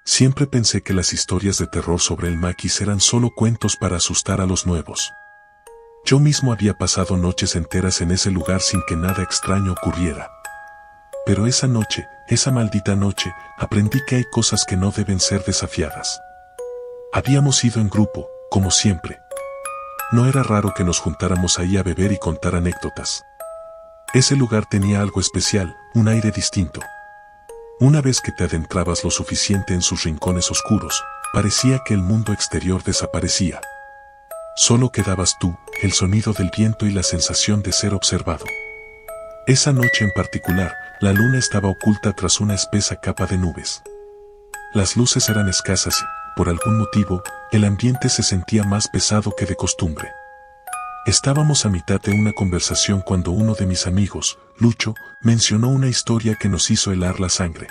Siempre pensé que las historias de terror sobre el maquis eran solo cuentos para asustar a los nuevos. Yo mismo había pasado noches enteras en ese lugar sin que nada extraño ocurriera. Pero esa noche, esa maldita noche, aprendí que hay cosas que no deben ser desafiadas. Habíamos ido en grupo, como siempre. No era raro que nos juntáramos ahí a beber y contar anécdotas. Ese lugar tenía algo especial, un aire distinto. Una vez que te adentrabas lo suficiente en sus rincones oscuros, parecía que el mundo exterior desaparecía. Solo quedabas tú, el sonido del viento y la sensación de ser observado. Esa noche en particular, la luna estaba oculta tras una espesa capa de nubes. Las luces eran escasas y, por algún motivo, el ambiente se sentía más pesado que de costumbre. Estábamos a mitad de una conversación cuando uno de mis amigos, Lucho, mencionó una historia que nos hizo helar la sangre.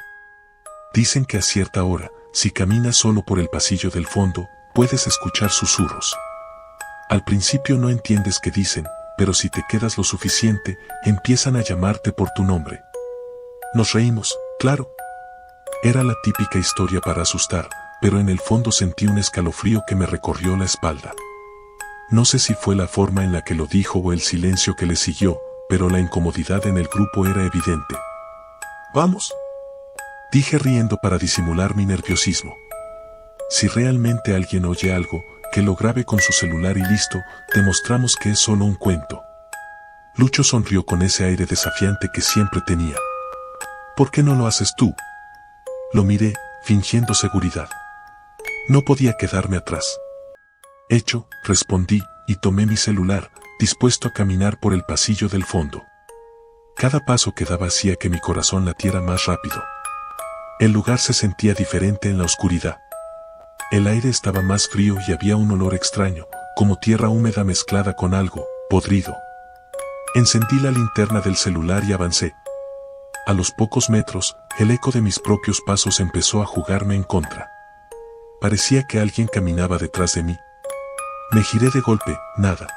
Dicen que a cierta hora, si caminas solo por el pasillo del fondo, puedes escuchar susurros. Al principio no entiendes qué dicen, pero si te quedas lo suficiente, empiezan a llamarte por tu nombre. Nos reímos, claro. Era la típica historia para asustar, pero en el fondo sentí un escalofrío que me recorrió la espalda. No sé si fue la forma en la que lo dijo o el silencio que le siguió, pero la incomodidad en el grupo era evidente. «Vamos», dije riendo para disimular mi nerviosismo. Si realmente alguien oye algo, que lo grabe con su celular y listo, demostramos que es solo un cuento. Lucho sonrió con ese aire desafiante que siempre tenía. «¿Por qué no lo haces tú?». Lo miré, fingiendo seguridad. No podía quedarme atrás. «Hecho», respondí, y tomé mi celular, dispuesto a caminar por el pasillo del fondo. Cada paso que daba hacía que mi corazón latiera más rápido. El lugar se sentía diferente en la oscuridad. El aire estaba más frío y había un olor extraño, como tierra húmeda mezclada con algo podrido. Encendí la linterna del celular y avancé. A los pocos metros, el eco de mis propios pasos empezó a jugarme en contra. Parecía que alguien caminaba detrás de mí. Me giré de golpe, nada.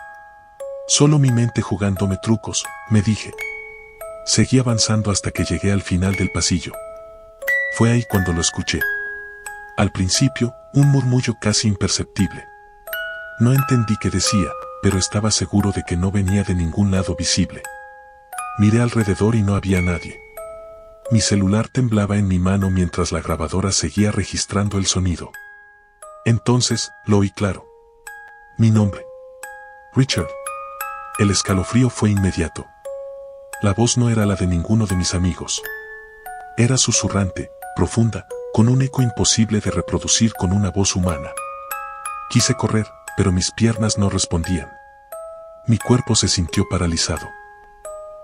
Solo mi mente jugándome trucos, me dije. Seguí avanzando hasta que llegué al final del pasillo. Fue ahí cuando lo escuché. Al principio, un murmullo casi imperceptible. No entendí qué decía, pero estaba seguro de que no venía de ningún lado visible. Miré alrededor y no había nadie. Mi celular temblaba en mi mano mientras la grabadora seguía registrando el sonido. Entonces, lo oí claro. Mi nombre. Richard. El escalofrío fue inmediato. La voz no era la de ninguno de mis amigos. Era susurrante, profunda, con un eco imposible de reproducir con una voz humana. Quise correr, pero mis piernas no respondían. Mi cuerpo se sintió paralizado.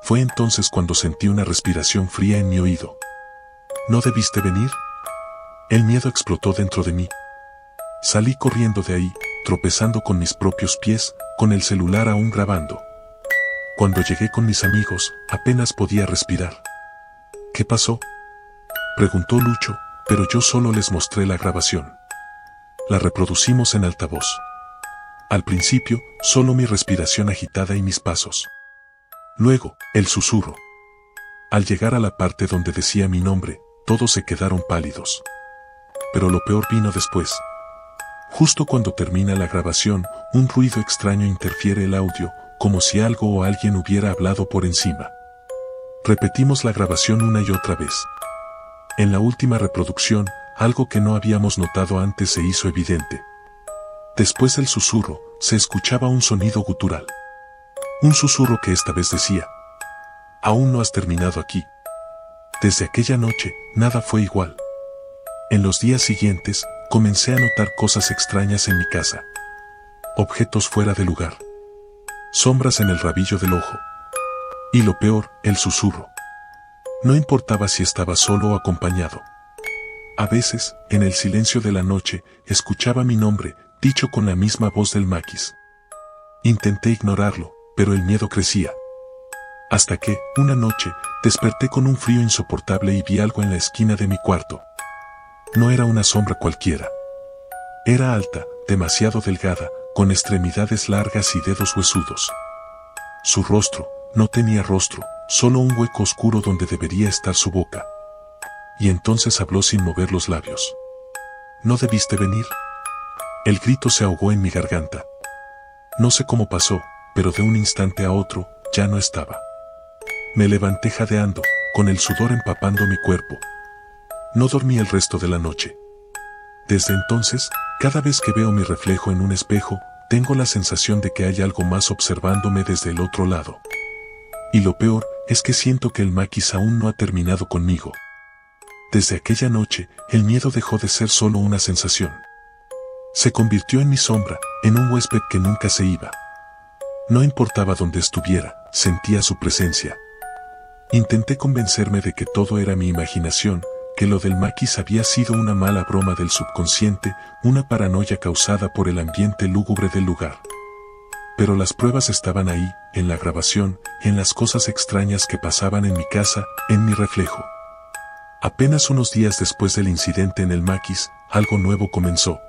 Fue entonces cuando sentí una respiración fría en mi oído. ¿No debiste venir? El miedo explotó dentro de mí. Salí corriendo de ahí, tropezando con mis propios pies, con el celular aún grabando. Cuando llegué con mis amigos, apenas podía respirar. ¿Qué pasó?, preguntó Lucho, pero yo solo les mostré la grabación. La reproducimos en altavoz. Al principio, solo mi respiración agitada y mis pasos. Luego, el susurro. Al llegar a la parte donde decía mi nombre, todos se quedaron pálidos. Pero lo peor vino después. Justo cuando termina la grabación, un ruido extraño interfiere el audio, como si algo o alguien hubiera hablado por encima. Repetimos la grabación una y otra vez. En la última reproducción, algo que no habíamos notado antes se hizo evidente. Después del susurro, se escuchaba un sonido gutural. Un susurro que esta vez decía: «Aún no has terminado aquí». Desde aquella noche, nada fue igual. En los días siguientes, comencé a notar cosas extrañas en mi casa. Objetos fuera de lugar. Sombras en el rabillo del ojo. Y lo peor, el susurro. No importaba si estaba solo o acompañado. A veces, en el silencio de la noche, escuchaba mi nombre, dicho con la misma voz del maquis. Intenté ignorarlo, pero el miedo crecía. Hasta que, una noche, desperté con un frío insoportable y vi algo en la esquina de mi cuarto. No era una sombra cualquiera. Era alta, demasiado delgada, con extremidades largas y dedos huesudos. Su rostro, no tenía rostro, solo un hueco oscuro donde debería estar su boca. Y entonces habló sin mover los labios. ¿no debiste venir? El grito se ahogó en mi garganta. No sé cómo pasó, pero de un instante a otro, ya no estaba. Me levanté jadeando, con el sudor empapando mi cuerpo. No dormí el resto de la noche. Desde entonces, cada vez que veo mi reflejo en un espejo, tengo la sensación de que hay algo más observándome desde el otro lado. Y lo peor, es que siento que el maquis aún no ha terminado conmigo. Desde aquella noche, el miedo dejó de ser solo una sensación. Se convirtió en mi sombra, en un huésped que nunca se iba. No importaba dónde estuviera, sentía su presencia. Intenté convencerme de que todo era mi imaginación, que lo del maquis había sido una mala broma del subconsciente, una paranoia causada por el ambiente lúgubre del lugar. Pero las pruebas estaban ahí, en la grabación, en las cosas extrañas que pasaban en mi casa, en mi reflejo. Apenas unos días después del incidente en el maquis, algo nuevo comenzó.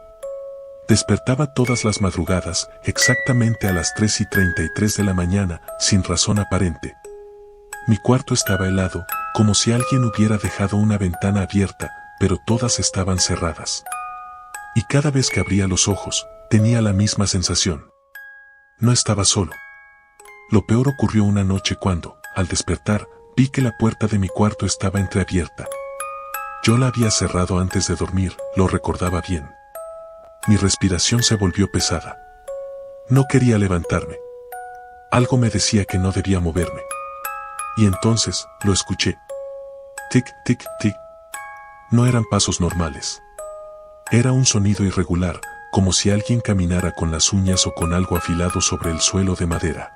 Despertaba todas las madrugadas, exactamente a las 3:33 de la mañana, sin razón aparente. Mi cuarto estaba helado, como si alguien hubiera dejado una ventana abierta, pero todas estaban cerradas. Y cada vez que abría los ojos, tenía la misma sensación. No estaba solo. Lo peor ocurrió una noche cuando, al despertar, vi que la puerta de mi cuarto estaba entreabierta. Yo la había cerrado antes de dormir, lo recordaba bien. Mi respiración se volvió pesada. No quería levantarme. Algo me decía que no debía moverme. Y entonces, lo escuché. Tic, tic, tic. No eran pasos normales. Era un sonido irregular, como si alguien caminara con las uñas o con algo afilado sobre el suelo de madera.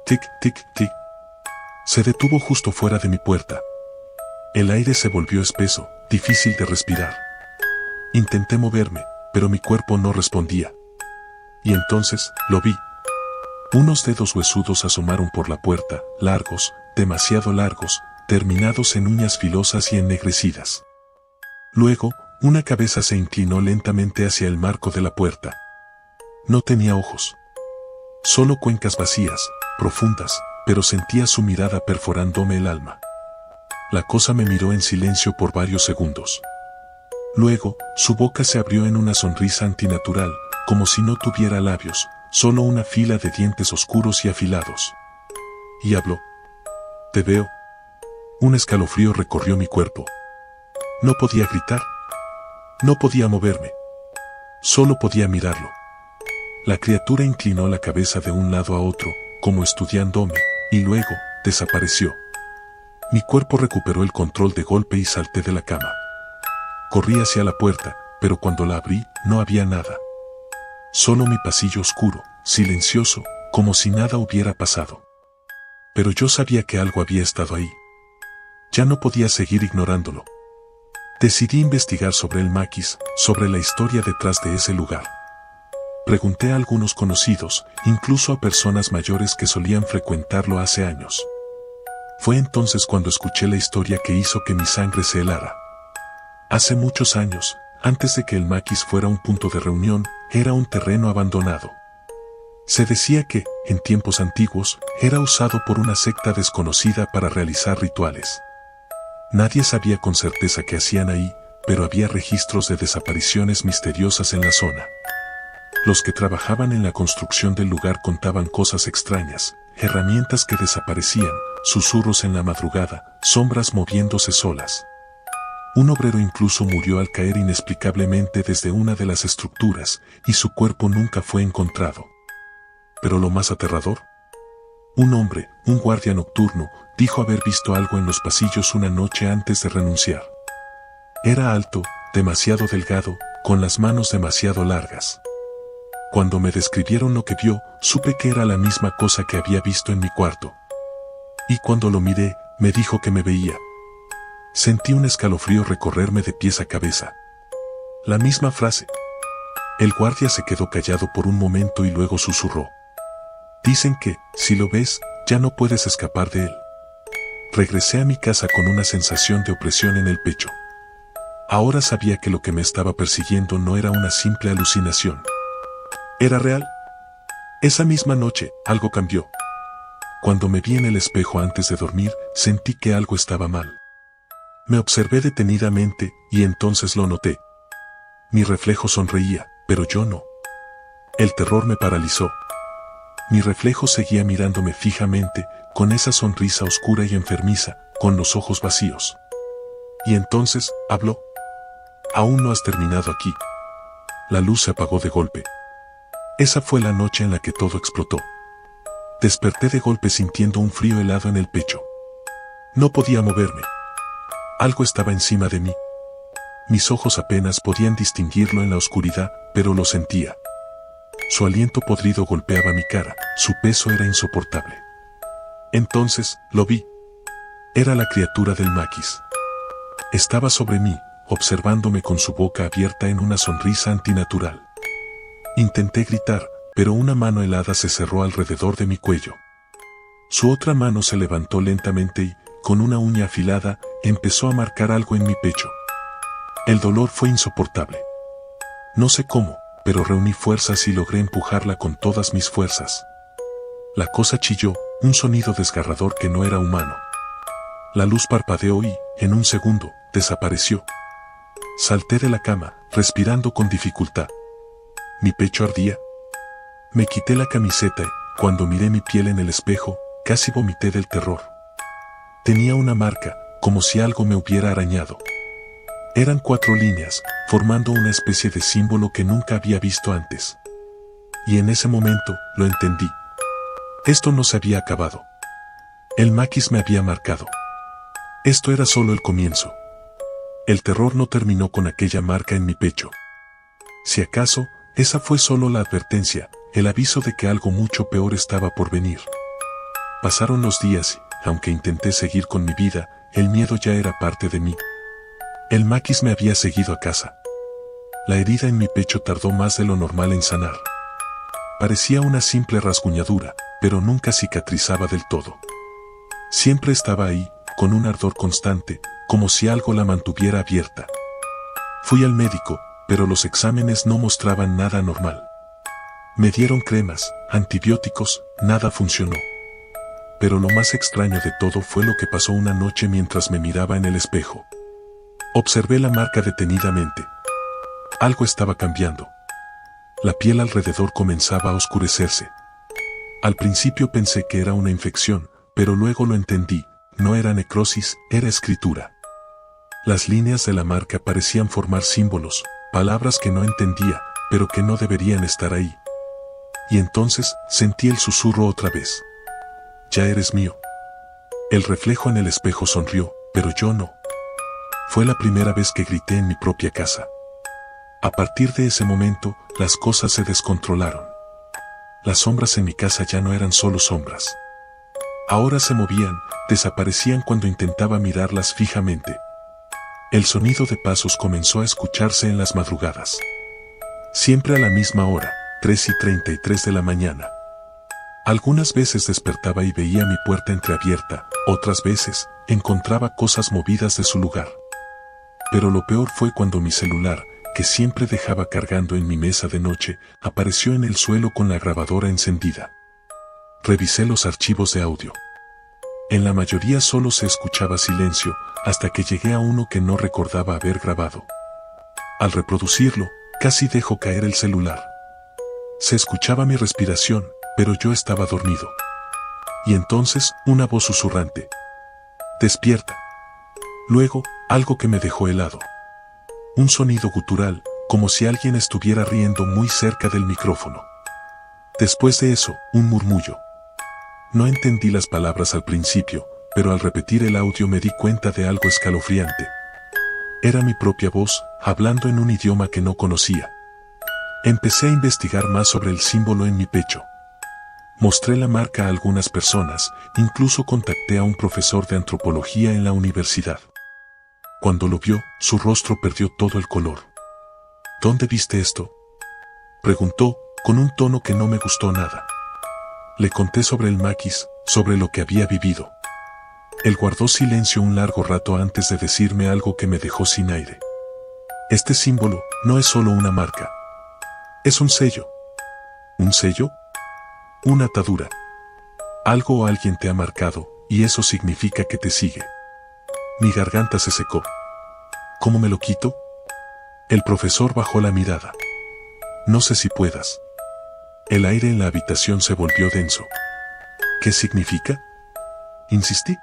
Tic, tic, tic. Se detuvo justo fuera de mi puerta. El aire se volvió espeso, difícil de respirar. Intenté moverme, pero mi cuerpo no respondía. Y entonces, lo vi. Unos dedos huesudos asomaron por la puerta, largos, demasiado largos, terminados en uñas filosas y ennegrecidas. Luego, una cabeza se inclinó lentamente hacia el marco de la puerta. No tenía ojos. Solo cuencas vacías, profundas, pero sentía su mirada perforándome el alma. La cosa me miró en silencio por varios segundos. Luego, su boca se abrió en una sonrisa antinatural, como si no tuviera labios, solo una fila de dientes oscuros y afilados. Y habló. «Te veo». Un escalofrío recorrió mi cuerpo. No podía gritar. No podía moverme. Solo podía mirarlo. La criatura inclinó la cabeza de un lado a otro, como estudiándome, y luego, desapareció. Mi cuerpo recuperó el control de golpe y salté de la cama. Corrí hacia la puerta, pero cuando la abrí, no había nada. Solo mi pasillo oscuro, silencioso, como si nada hubiera pasado. Pero yo sabía que algo había estado ahí. Ya no podía seguir ignorándolo. Decidí investigar sobre el maquis, sobre la historia detrás de ese lugar. Pregunté a algunos conocidos, incluso a personas mayores que solían frecuentarlo hace años. Fue entonces cuando escuché la historia que hizo que mi sangre se helara. Hace muchos años, antes de que el maquis fuera un punto de reunión, era un terreno abandonado. Se decía que, en tiempos antiguos, era usado por una secta desconocida para realizar rituales. Nadie sabía con certeza qué hacían ahí, pero había registros de desapariciones misteriosas en la zona. Los que trabajaban en la construcción del lugar contaban cosas extrañas, herramientas que desaparecían, susurros en la madrugada, sombras moviéndose solas. Un obrero incluso murió al caer inexplicablemente desde una de las estructuras, y su cuerpo nunca fue encontrado. Pero lo más aterrador, un hombre, un guardia nocturno, dijo haber visto algo en los pasillos una noche antes de renunciar. Era alto, demasiado delgado, con las manos demasiado largas. Cuando me describieron lo que vio, supe que era la misma cosa que había visto en mi cuarto. Y cuando lo miré, me dijo que me veía. Sentí un escalofrío recorrerme de pies a cabeza. La misma frase. El guardia se quedó callado por un momento y luego susurró. Dicen que, si lo ves, ya no puedes escapar de él. Regresé a mi casa con una sensación de opresión en el pecho. Ahora sabía que lo que me estaba persiguiendo no era una simple alucinación. ¿Era real? Esa misma noche, algo cambió. Cuando me vi en el espejo antes de dormir, sentí que algo estaba mal. Me observé detenidamente, y entonces lo noté. Mi reflejo sonreía, pero yo no. El terror me paralizó. Mi reflejo seguía mirándome fijamente, con esa sonrisa oscura y enfermiza, con los ojos vacíos. Y entonces, habló. Aún no has terminado aquí. La luz se apagó de golpe. Esa fue la noche en la que todo explotó. Desperté de golpe sintiendo un frío helado en el pecho. No podía moverme. Algo estaba encima de mí. Mis ojos apenas podían distinguirlo en la oscuridad, pero lo sentía. Su aliento podrido golpeaba mi cara, su peso era insoportable. Entonces, lo vi. Era la criatura del maquis. Estaba sobre mí, observándome con su boca abierta en una sonrisa antinatural. Intenté gritar, pero una mano helada se cerró alrededor de mi cuello. Su otra mano se levantó lentamente y, con una uña afilada, empezó a marcar algo en mi pecho. El dolor fue insoportable. No sé cómo, pero reuní fuerzas y logré empujarla con todas mis fuerzas. La cosa chilló, un sonido desgarrador que no era humano. La luz parpadeó y, en un segundo, desapareció. Salté de la cama, respirando con dificultad. Mi pecho ardía. Me quité la camiseta y, cuando miré mi piel en el espejo, casi vomité del terror. Tenía una marca, como si algo me hubiera arañado. Eran 4 líneas, formando una especie de símbolo que nunca había visto antes. Y en ese momento, lo entendí. Esto no se había acabado. El maquis me había marcado. Esto era solo el comienzo. El terror no terminó con aquella marca en mi pecho. Si acaso, esa fue solo la advertencia, el aviso de que algo mucho peor estaba por venir. Pasaron los días y, aunque intenté seguir con mi vida, el miedo ya era parte de mí. El maquis me había seguido a casa. La herida en mi pecho tardó más de lo normal en sanar. Parecía una simple rasguñadura, pero nunca cicatrizaba del todo. Siempre estaba ahí, con un ardor constante, como si algo la mantuviera abierta. Fui al médico, pero los exámenes no mostraban nada normal. Me dieron cremas, antibióticos, nada funcionó. Pero lo más extraño de todo fue lo que pasó una noche mientras me miraba en el espejo. Observé la marca detenidamente. Algo estaba cambiando. La piel alrededor comenzaba a oscurecerse. Al principio pensé que era una infección, pero luego lo entendí, no era necrosis, era escritura. Las líneas de la marca parecían formar símbolos, palabras que no entendía, pero que no deberían estar ahí. Y entonces, sentí el susurro otra vez. Ya eres mío. El reflejo en el espejo sonrió, pero yo no. Fue la primera vez que grité en mi propia casa. A partir de ese momento, las cosas se descontrolaron. Las sombras en mi casa ya no eran solo sombras. Ahora se movían, desaparecían cuando intentaba mirarlas fijamente. El sonido de pasos comenzó a escucharse en las madrugadas. Siempre a la misma hora, 3:33 de la mañana. Algunas veces despertaba y veía mi puerta entreabierta, otras veces, encontraba cosas movidas de su lugar. Pero lo peor fue cuando mi celular, que siempre dejaba cargando en mi mesa de noche, apareció en el suelo con la grabadora encendida. Revisé los archivos de audio. En la mayoría solo se escuchaba silencio, hasta que llegué a uno que no recordaba haber grabado. Al reproducirlo, casi dejó caer el celular. Se escuchaba mi respiración, pero yo estaba dormido. Y entonces, una voz susurrante. «Despierta». Luego, algo que me dejó helado. Un sonido gutural, como si alguien estuviera riendo muy cerca del micrófono. Después de eso, un murmullo. No entendí las palabras al principio, pero al repetir el audio me di cuenta de algo escalofriante. Era mi propia voz, hablando en un idioma que no conocía. Empecé a investigar más sobre el símbolo en mi pecho. Mostré la marca a algunas personas, incluso contacté a un profesor de antropología en la universidad. Cuando lo vio, su rostro perdió todo el color. ¿Dónde viste esto?, preguntó, con un tono que no me gustó nada. Le conté sobre el maquis, sobre lo que había vivido. Él guardó silencio un largo rato antes de decirme algo que me dejó sin aire. Este símbolo no es solo una marca. Es un sello. ¿Un sello? Una atadura. Algo o alguien te ha marcado, y eso significa que te sigue. Mi garganta se secó. ¿Cómo me lo quito? El profesor bajó la mirada. No sé si puedas. El aire en la habitación se volvió denso. ¿Qué significa? Insistí.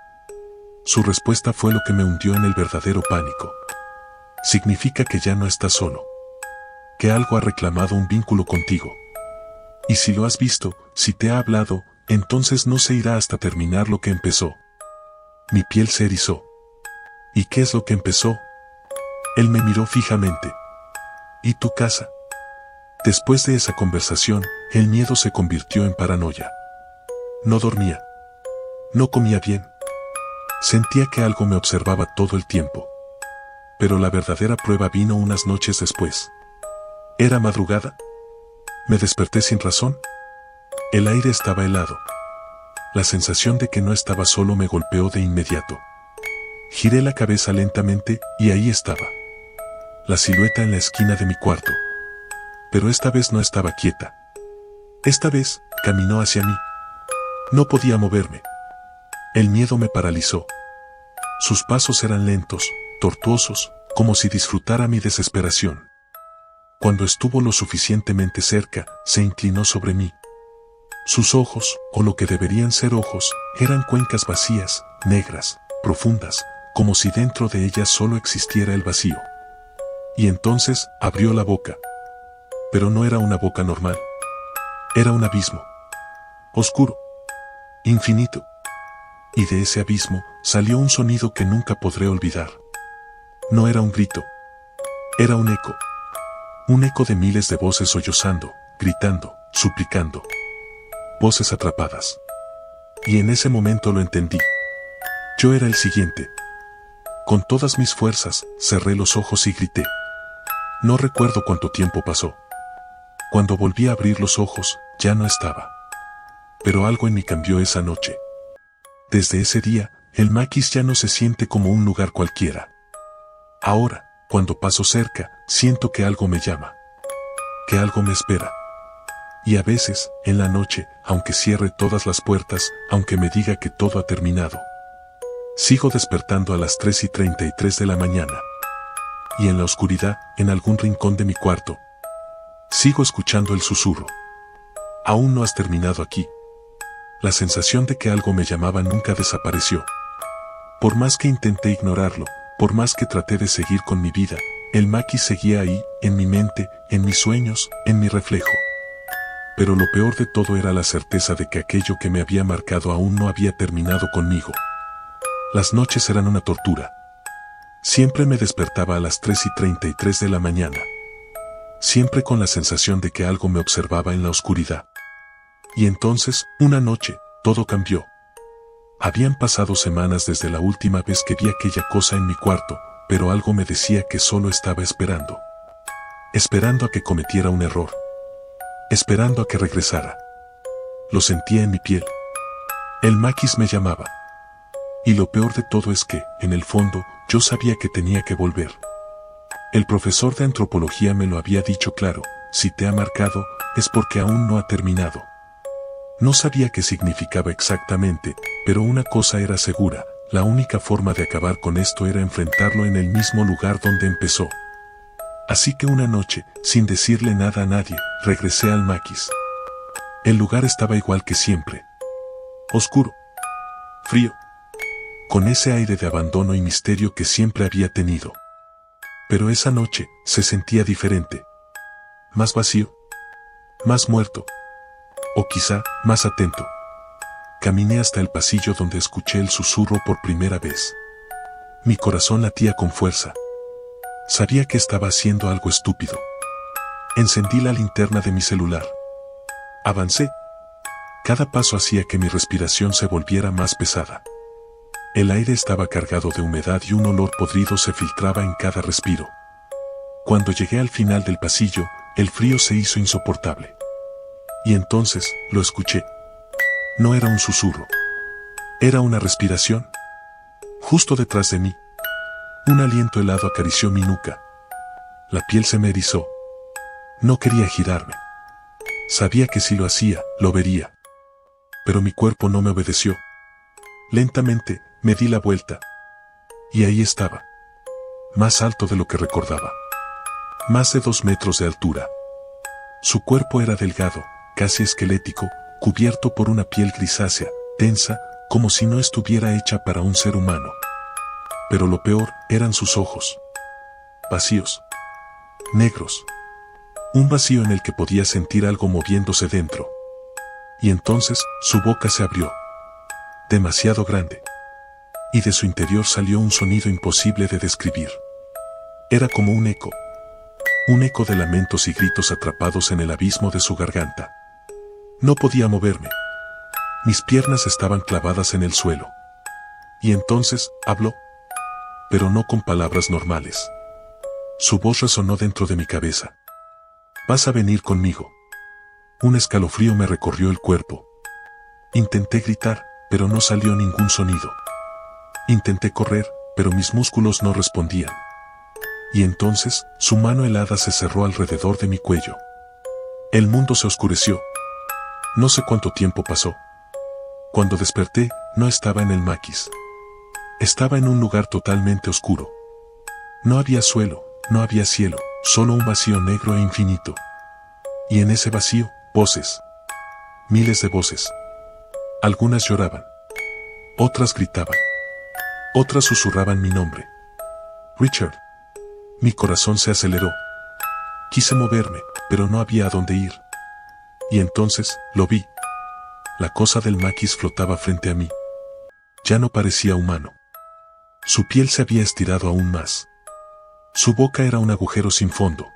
Su respuesta fue lo que me hundió en el verdadero pánico. Significa que ya no estás solo. Que algo ha reclamado un vínculo contigo. Y si lo has visto, si te ha hablado, entonces no se irá hasta terminar lo que empezó. Mi piel se erizó. ¿Y qué es lo que empezó? Él me miró fijamente. ¿Y tu casa? Después de esa conversación, el miedo se convirtió en paranoia. No dormía. No comía bien. Sentía que algo me observaba todo el tiempo. Pero la verdadera prueba vino unas noches después. ¿Era madrugada? Me desperté sin razón. El aire estaba helado. La sensación de que no estaba solo me golpeó de inmediato. Giré la cabeza lentamente y ahí estaba. La silueta en la esquina de mi cuarto. Pero esta vez no estaba quieta. Esta vez, caminó hacia mí. No podía moverme. El miedo me paralizó. Sus pasos eran lentos, tortuosos, como si disfrutara mi desesperación. Cuando estuvo lo suficientemente cerca, se inclinó sobre mí. Sus ojos, o lo que deberían ser ojos, eran cuencas vacías, negras, profundas, como si dentro de ellas solo existiera el vacío. Y entonces, abrió la boca. Pero no era una boca normal. Era un abismo. Oscuro. Infinito. Y de ese abismo, salió un sonido que nunca podré olvidar. No era un grito. Era un eco. Un eco de miles de voces sollozando, gritando, suplicando. Voces atrapadas. Y en ese momento lo entendí. Yo era el siguiente. Con todas mis fuerzas, cerré los ojos y grité. No recuerdo cuánto tiempo pasó. Cuando volví a abrir los ojos, ya no estaba. Pero algo en mí cambió esa noche. Desde ese día, el Maquis ya no se siente como un lugar cualquiera. Ahora, cuando paso cerca, siento que algo me llama. Que algo me espera. Y a veces, en la noche, aunque cierre todas las puertas, aunque me diga que todo ha terminado, sigo despertando a las 3:33 de la mañana. Y en la oscuridad, en algún rincón de mi cuarto, sigo escuchando el susurro. Aún no has terminado aquí. La sensación de que algo me llamaba nunca desapareció. Por más que intenté ignorarlo, por más que traté de seguir con mi vida, el Maquis seguía ahí, en mi mente, en mis sueños, en mi reflejo. Pero lo peor de todo era la certeza de que aquello que me había marcado aún no había terminado conmigo. Las noches eran una tortura. Siempre me despertaba a las 3:33 de la mañana. Siempre con la sensación de que algo me observaba en la oscuridad. Y entonces, una noche, todo cambió. Habían pasado semanas desde la última vez que vi aquella cosa en mi cuarto, pero algo me decía que solo estaba esperando. Esperando a que cometiera un error. Esperando a que regresara. Lo sentía en mi piel. El Maquis me llamaba. Y lo peor de todo es que, en el fondo, yo sabía que tenía que volver. El profesor de antropología me lo había dicho claro, si te ha marcado, es porque aún no ha terminado. No sabía qué significaba exactamente, pero una cosa era segura, la única forma de acabar con esto era enfrentarlo en el mismo lugar donde empezó. Así que una noche, sin decirle nada a nadie, regresé al Maquis. El lugar estaba igual que siempre. Oscuro. Frío. Con ese aire de abandono y misterio que siempre había tenido. Pero esa noche, se sentía diferente. Más vacío. Más muerto. O quizá, más atento. Caminé hasta el pasillo donde escuché el susurro por primera vez. Mi corazón latía con fuerza. Sabía que estaba haciendo algo estúpido. Encendí la linterna de mi celular. Avancé. Cada paso hacía que mi respiración se volviera más pesada. El aire estaba cargado de humedad y un olor podrido se filtraba en cada respiro. Cuando llegué al final del pasillo, el frío se hizo insoportable. Y entonces, lo escuché. No era un susurro. Era una respiración. Justo detrás de mí. Un aliento helado acarició mi nuca. La piel se me erizó. No quería girarme. Sabía que si lo hacía, lo vería. Pero mi cuerpo no me obedeció. Lentamente, me di la vuelta. Y ahí estaba. Más alto de lo que recordaba. más de 2 metros de altura. Su cuerpo era delgado, casi esquelético, cubierto por una piel grisácea, densa, como si no estuviera hecha para un ser humano. Pero lo peor eran sus ojos. Vacíos. Negros. Un vacío en el que podía sentir algo moviéndose dentro. Y entonces, su boca se abrió. Demasiado grande. Y de su interior salió un sonido imposible de describir. Era como un eco. Un eco de lamentos y gritos atrapados en el abismo de su garganta. No podía moverme. Mis piernas estaban clavadas en el suelo. Y entonces, habló. Pero no con palabras normales. Su voz resonó dentro de mi cabeza. «Vas a venir conmigo». Un escalofrío me recorrió el cuerpo. Intenté gritar, pero no salió ningún sonido. Intenté correr, pero mis músculos no respondían. Y entonces, su mano helada se cerró alrededor de mi cuello. El mundo se oscureció. No sé cuánto tiempo pasó. Cuando desperté, no estaba en el maquis. Estaba en un lugar totalmente oscuro. No había suelo, no había cielo, solo un vacío negro e infinito. Y en ese vacío, voces. Miles de voces. Algunas lloraban. Otras gritaban. Otras susurraban mi nombre. Richard. Mi corazón se aceleró. Quise moverme, pero no había a dónde ir. Y entonces, lo vi. La cosa del maquis flotaba frente a mí. Ya no parecía humano. Su piel se había estirado aún más. Su boca era un agujero sin fondo.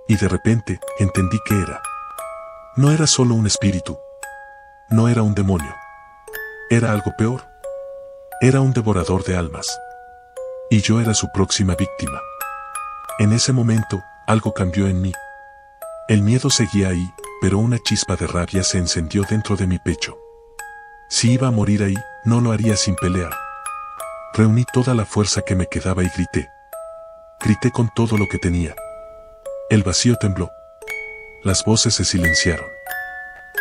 Y de repente, entendí que era. No era solo un espíritu. No era un demonio. Era algo peor. Era un devorador de almas. Y yo era su próxima víctima. En ese momento, algo cambió en mí. El miedo seguía ahí, pero una chispa de rabia se encendió dentro de mi pecho. Si iba a morir ahí, no lo haría sin pelear. Reuní toda la fuerza que me quedaba y grité. Grité con todo lo que tenía. El vacío tembló. Las voces se silenciaron.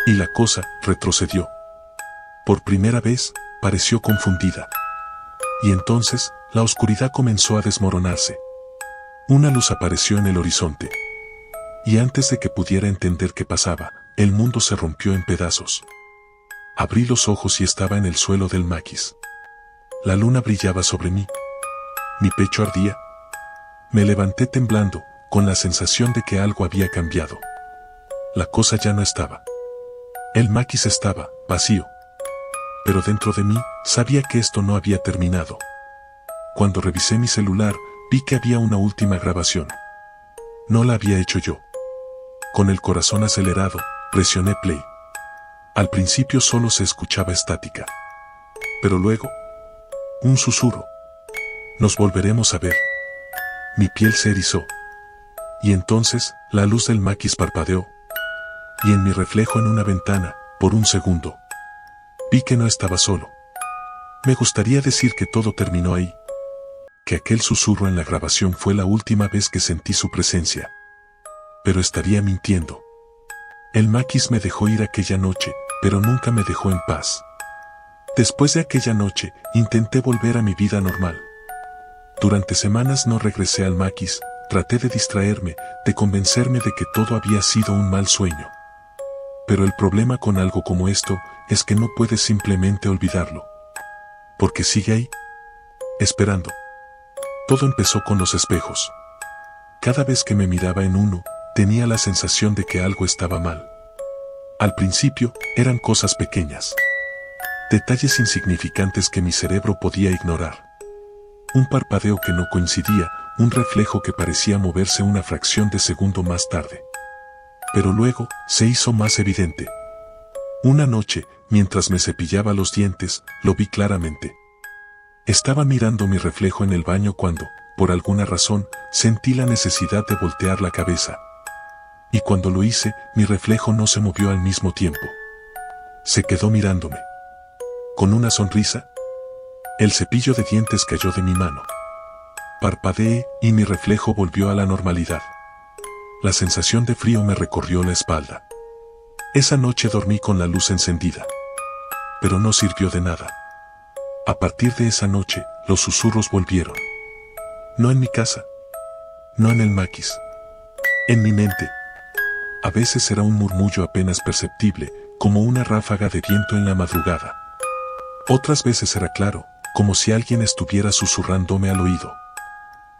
Y la cosa retrocedió. Por primera vez, pareció confundida. Y entonces, la oscuridad comenzó a desmoronarse. Una luz apareció en el horizonte. Y antes de que pudiera entender qué pasaba, el mundo se rompió en pedazos. Abrí los ojos y estaba en el suelo del maquis. La luna brillaba sobre mí. Mi pecho ardía. Me levanté temblando, con la sensación de que algo había cambiado. La cosa ya no estaba. El maquis estaba vacío. Pero dentro de mí, sabía que esto no había terminado. Cuando revisé mi celular, vi que había una última grabación. No la había hecho yo. Con el corazón acelerado, presioné play. Al principio solo se escuchaba estática. Pero luego, un susurro. Nos volveremos a ver. Mi piel se erizó. Y entonces, la luz del maquis parpadeó. Y en mi reflejo en una ventana, por un segundo, vi que no estaba solo. Me gustaría decir que todo terminó ahí. Que aquel susurro en la grabación fue la última vez que sentí su presencia. Pero estaría mintiendo. El maquis me dejó ir aquella noche, pero nunca me dejó en paz. Después de aquella noche, intenté volver a mi vida normal. Durante semanas no regresé al maquis, traté de distraerme, de convencerme de que todo había sido un mal sueño. Pero el problema con algo como esto, es que no puedes simplemente olvidarlo. Porque sigue ahí, esperando. Todo empezó con los espejos. Cada vez que me miraba en uno, tenía la sensación de que algo estaba mal. Al principio, eran cosas pequeñas. Detalles insignificantes que mi cerebro podía ignorar. Un parpadeo que no coincidía, un reflejo que parecía moverse una fracción de segundo más tarde. Pero luego, se hizo más evidente. Una noche, mientras me cepillaba los dientes, lo vi claramente. Estaba mirando mi reflejo en el baño cuando, por alguna razón, sentí la necesidad de voltear la cabeza. Y cuando lo hice, mi reflejo no se movió al mismo tiempo. Se quedó mirándome. Con una sonrisa, el cepillo de dientes cayó de mi mano. Parpadeé y mi reflejo volvió a la normalidad. La sensación de frío me recorrió la espalda. Esa noche dormí con la luz encendida. Pero no sirvió de nada. A partir de esa noche, los susurros volvieron. No en mi casa. No en el maquis. En mi mente, a veces era un murmullo apenas perceptible, como una ráfaga de viento en la madrugada. Otras veces era claro, como si alguien estuviera susurrándome al oído.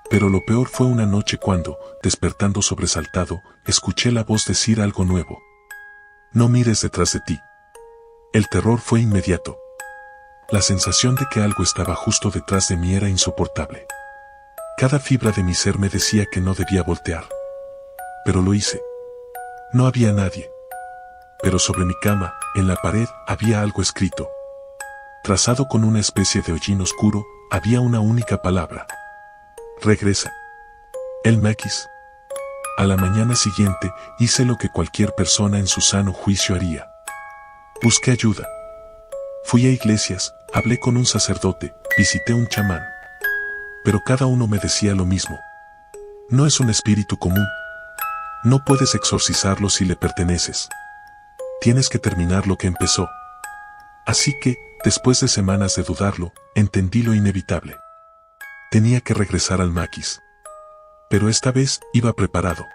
Pero lo peor fue una noche cuando, despertando sobresaltado, escuché la voz decir algo nuevo. No mires detrás de ti. El terror fue inmediato. La sensación de que algo estaba justo detrás de mí era insoportable. Cada fibra de mi ser me decía que no debía voltear. Pero lo hice. No había nadie. Pero sobre mi cama, en la pared, había algo escrito. Trazado con una especie de hollín oscuro, había una única palabra. Regresa. El maquis. A la mañana siguiente, hice lo que cualquier persona en su sano juicio haría. Busqué ayuda. Fui a iglesias, hablé con un sacerdote, visité un chamán. Pero cada uno me decía lo mismo. No es un espíritu común. No puedes exorcizarlo si le perteneces. Tienes que terminar lo que empezó. Así que, después de semanas de dudarlo, entendí lo inevitable. Tenía que regresar al maquis. Pero esta vez iba preparado.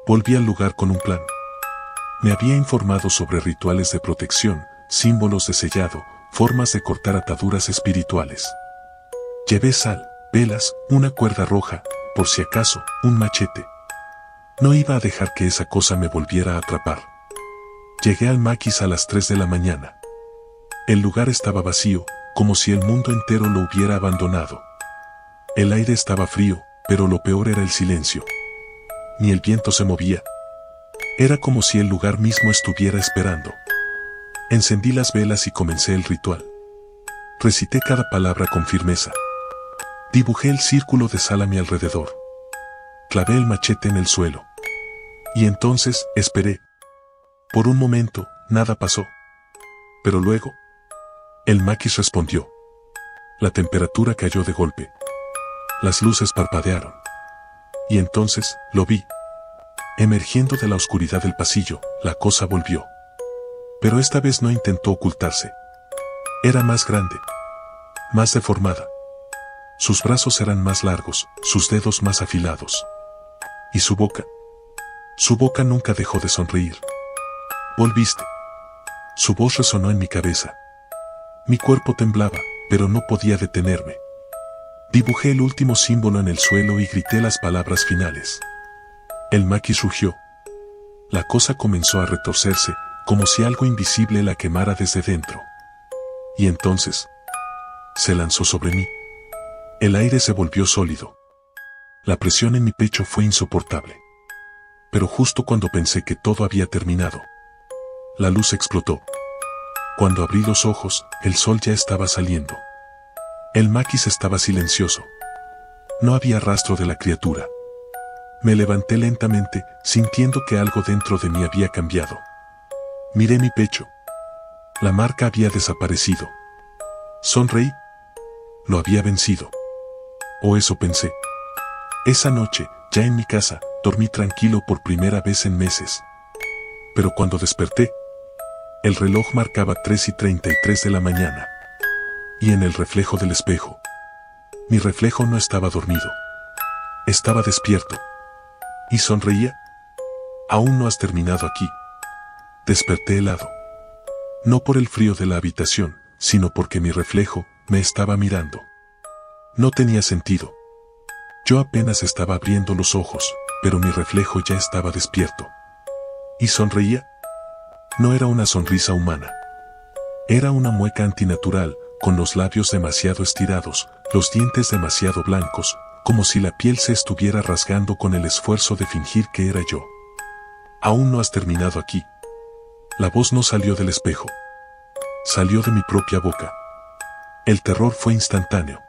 Volví al lugar con un plan. Me había informado sobre rituales de protección, símbolos de sellado, formas de cortar ataduras espirituales. Llevé sal, velas, una cuerda roja, por si acaso, un machete. No iba a dejar que esa cosa me volviera a atrapar. Llegué al maquis a las 3 de la mañana. El lugar estaba vacío, como si el mundo entero lo hubiera abandonado. El aire estaba frío, pero lo peor era el silencio. Ni el viento se movía. Era como si el lugar mismo estuviera esperando. Encendí las velas y comencé el ritual. Recité cada palabra con firmeza. Dibujé el círculo de sal a mi alrededor. Clavé el machete en el suelo. Y entonces, esperé. Por un momento, nada pasó. Pero luego, el maquis respondió. La temperatura cayó de golpe. Las luces parpadearon. Y entonces, lo vi. Emergiendo de la oscuridad del pasillo, la cosa volvió. Pero esta vez no intentó ocultarse. Era más grande. Más deformada. Sus brazos eran más largos, sus dedos más afilados. ¿Y su boca? Su boca nunca dejó de sonreír. Volviste. Su voz resonó en mi cabeza. Mi cuerpo temblaba, pero no podía detenerme. Dibujé el último símbolo en el suelo y grité las palabras finales. El maquis rugió. La cosa comenzó a retorcerse, como si algo invisible la quemara desde dentro. Y entonces, se lanzó sobre mí. El aire se volvió sólido. La presión en mi pecho fue insoportable. Pero justo cuando pensé que todo había terminado, la luz explotó. Cuando abrí los ojos, el sol ya estaba saliendo. El maquis estaba silencioso. No había rastro de la criatura. Me levanté lentamente, sintiendo que algo dentro de mí había cambiado. Miré mi pecho. La marca había desaparecido. Sonreí. Lo había vencido. O eso pensé. Esa noche, ya en mi casa, dormí tranquilo por primera vez en meses. Pero cuando desperté, el reloj marcaba 3:33 de la mañana. Y en el reflejo del espejo, mi reflejo no estaba dormido. Estaba despierto. Y sonreía. Aún no has terminado aquí. Desperté helado. No por el frío de la habitación, sino porque mi reflejo me estaba mirando. No tenía sentido. Yo apenas estaba abriendo los ojos, pero mi reflejo ya estaba despierto. ¿Y sonreía? No era una sonrisa humana. Era una mueca antinatural, con los labios demasiado estirados, los dientes demasiado blancos, como si la piel se estuviera rasgando con el esfuerzo de fingir que era yo. Aún no has terminado aquí. La voz no salió del espejo. Salió de mi propia boca. El terror fue instantáneo.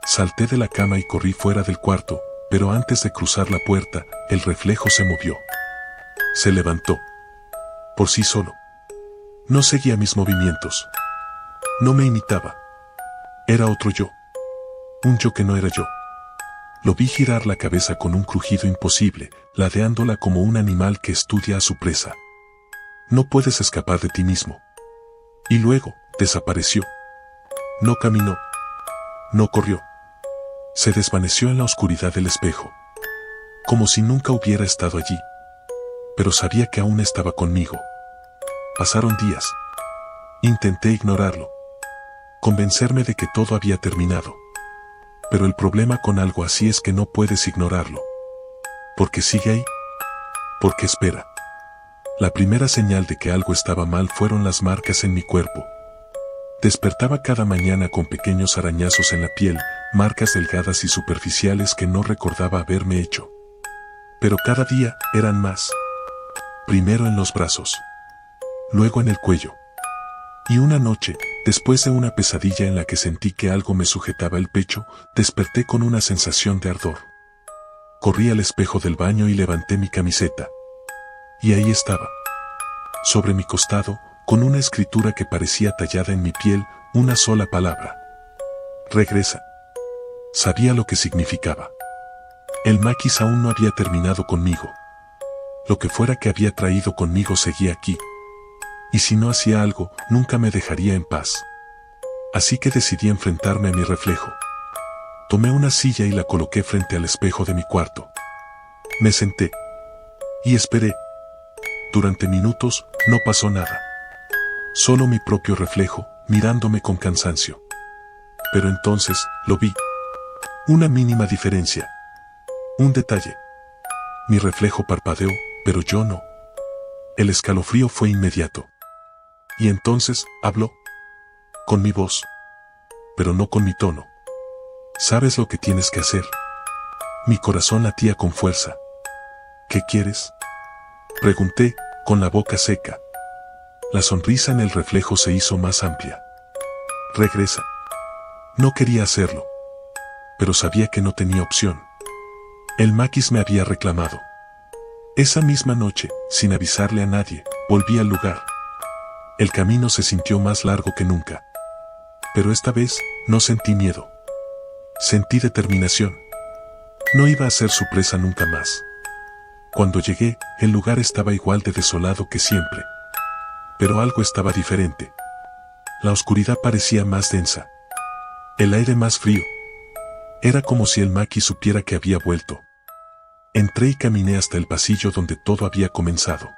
Salté de la cama y corrí fuera del cuarto, pero antes de cruzar la puerta, el reflejo se movió. Se levantó. Por sí solo. No seguía mis movimientos. No me imitaba. Era otro yo. Un yo que no era yo. Lo vi girar la cabeza con un crujido imposible, ladeándola como un animal que estudia a su presa. No puedes escapar de ti mismo. Y luego, desapareció. No caminó. No corrió. Se desvaneció en la oscuridad del espejo. como si nunca hubiera estado allí. Pero sabía que aún estaba conmigo. Pasaron días. Intenté ignorarlo, convencerme de que todo había terminado. Pero el problema con algo así es que no puedes ignorarlo. Porque sigue ahí. Porque espera. La primera señal de que algo estaba mal fueron las marcas en mi cuerpo. Despertaba cada mañana con pequeños arañazos en la piel, marcas delgadas y superficiales que no recordaba haberme hecho. Pero cada día eran más. Primero en los brazos. Luego en el cuello. Y una noche, después de una pesadilla en la que sentí que algo me sujetaba el pecho, desperté con una sensación de ardor. Corrí al espejo del baño y levanté mi camiseta. Y ahí estaba. Sobre mi costado, con una escritura que parecía tallada en mi piel, una sola palabra. Regresa. Sabía lo que significaba. El maquis aún no había terminado conmigo. Lo que fuera que había traído conmigo seguía aquí. Y si no hacía algo, nunca me dejaría en paz. Así que decidí enfrentarme a mi reflejo. Tomé una silla y la coloqué frente al espejo de mi cuarto. Me senté. Y esperé. Durante minutos, no pasó nada. Solo mi propio reflejo, mirándome con cansancio. Pero entonces, lo vi. Una mínima diferencia. Un detalle. Mi reflejo parpadeó, pero yo no. El escalofrío fue inmediato. Y entonces, habló. Con mi voz. Pero no con mi tono. ¿Sabes lo que tienes que hacer? Mi corazón latía con fuerza. ¿Qué quieres? Pregunté, con la boca seca. La sonrisa en el reflejo se hizo más amplia. Regresa. No quería hacerlo. Pero sabía que no tenía opción. El maquis me había reclamado. Esa misma noche, sin avisarle a nadie, volví al lugar. El camino se sintió más largo que nunca. Pero esta vez, no sentí miedo. Sentí determinación. No iba a ser su presa nunca más. Cuando llegué, el lugar estaba igual de desolado que siempre. Pero algo estaba diferente. La oscuridad parecía más densa. El aire más frío. Era como si el maquis supiera que había vuelto. Entré y caminé hasta el pasillo donde todo había comenzado.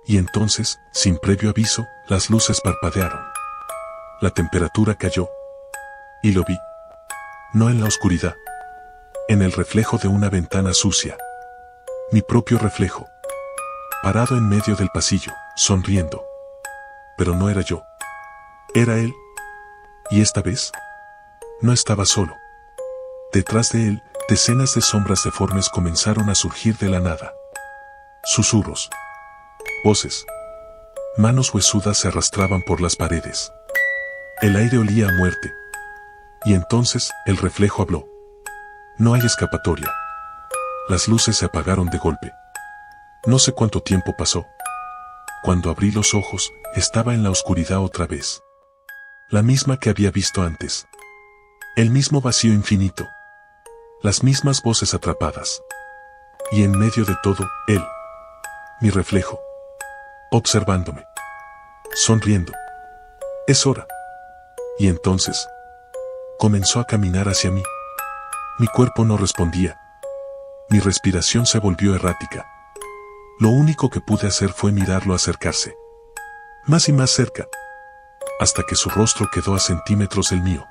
Y entonces, sin previo aviso, las luces parpadearon. La temperatura cayó. Y lo vi. No en la oscuridad. En el reflejo de una ventana sucia. Mi propio reflejo. Parado en medio del pasillo, sonriendo. Pero no era yo. Era él. Y esta vez, no estaba solo. Detrás de él, decenas de sombras deformes comenzaron a surgir de la nada. Susurros. Voces. Manos huesudas se arrastraban por las paredes. El aire olía a muerte. Y entonces, el reflejo habló. No hay escapatoria. Las luces se apagaron de golpe. No sé cuánto tiempo pasó. Cuando abrí los ojos, estaba en la oscuridad otra vez. La misma que había visto antes. El mismo vacío infinito. Las mismas voces atrapadas. Y en medio de todo, él. Mi reflejo. Observándome. Sonriendo. Es hora. Y entonces, comenzó a caminar hacia mí. Mi cuerpo no respondía. Mi respiración se volvió errática. Lo único que pude hacer fue mirarlo acercarse. Más y más cerca. Hasta que su rostro quedó a centímetros del mío.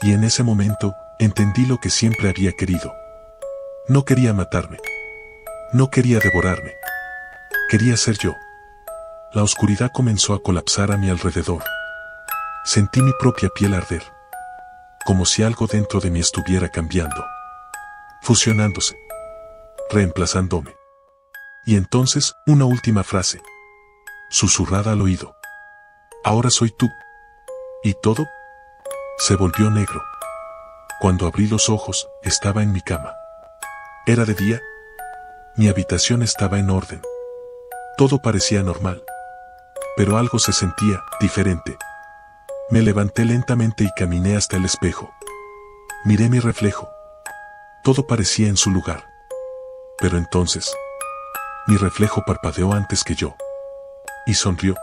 Y en ese momento, entendí lo que siempre había querido. No quería matarme. No quería devorarme. Quería ser yo. La oscuridad comenzó a colapsar a mi alrededor. Sentí mi propia piel arder. Como si algo dentro de mí estuviera cambiando. Fusionándose. Reemplazándome. Y entonces, una última frase. Susurrada al oído. Ahora soy tú. ¿Y todo? Se volvió negro. Cuando abrí los ojos, estaba en mi cama. Era de día. Mi habitación estaba en orden. Todo parecía normal. Pero algo se sentía diferente. Me levanté lentamente y caminé hasta el espejo. Miré mi reflejo. Todo parecía en su lugar. Pero entonces, mi reflejo parpadeó antes que yo. Y sonrió.